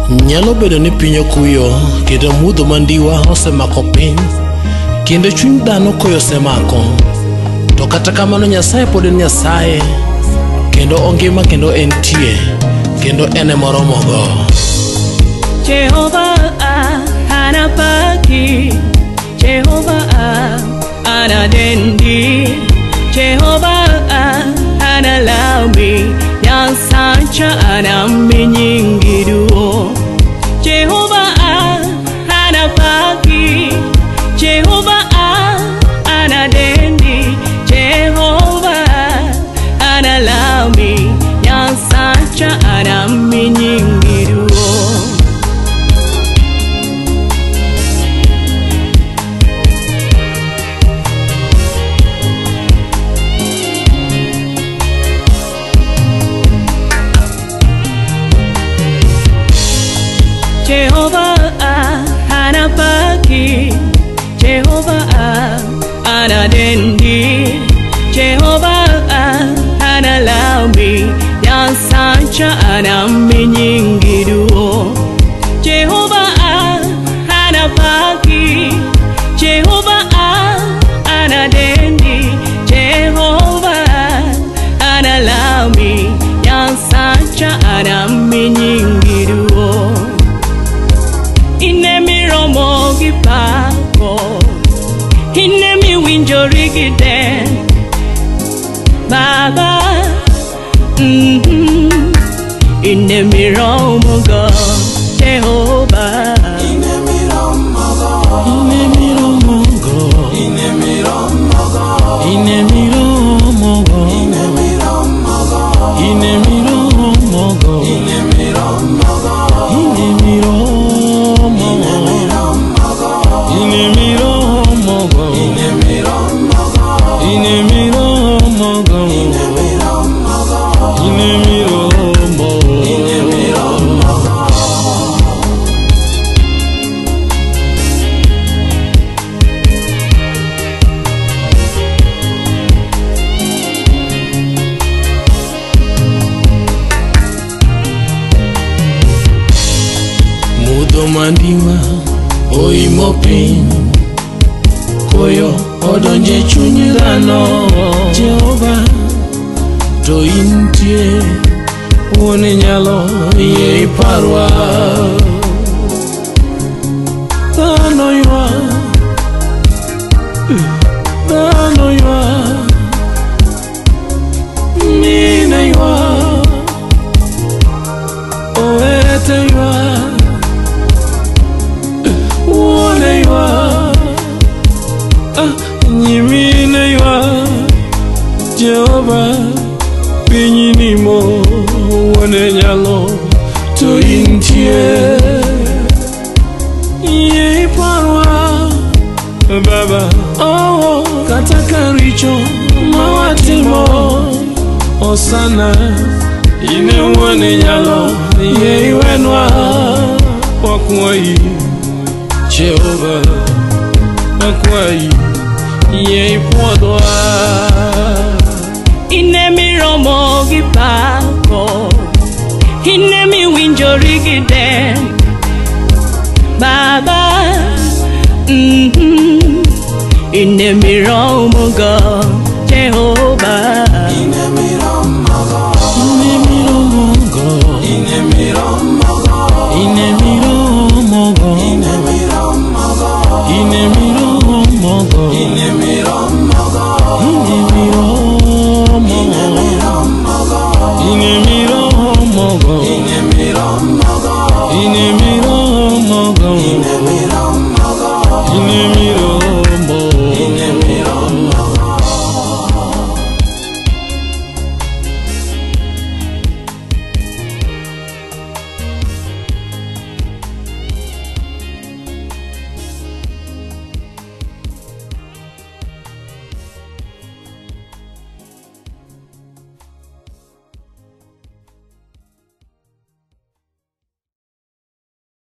Nyalo bedo ni piny okuyo kendo mudho mandiwa osemako piny kendo chuny dhano koyo osemako, to kata kamano Nyasaye pod en Nyasaye kendo ongima kendo entie kendo ene moromogo. Jehova anapaki, Jehova anadendi, Jehova analami, Nyasacha anamenyingiruo. Jehova anapaki, Jehova anadendi, Jehova analami, Nyasacha anamenyingiruo. Jehova anapaki, Jehova anadendi, Jehova analami, Nyasacha anamenyingiruo. Jehova anapaki, Jehova anadendi, Jehova analami, Nyasacha anamenyingiruo. Inemiromo gipako, inemi winjori giden, Baba. Inemiromo go, Jehova. Inemiromo go, inemiromo go, inemiromo go, inemiromo go, inemiromo go, inemiromo go, inemiromo go, inemiromo. Mudho mandiwa oimo piny, koyo odonje chuny dhano. Jehova to intie, wuone nyalo yie iparwa. Dhano ywa, dhano ywa, mine ywa, owete ywa, wuone ywa, nyimine ywa. Jehova piny nimo, wuone nyalo to intie, yie iparwa Baba. Oh, kata karicho mawatimo osana, ine wuone nyalo yie iwenwa. Wakwayi Jehova, wakwayi yie ipuodhwa. Inemiromo gipako, inemi winjori giden, Baba. Inemiromo go,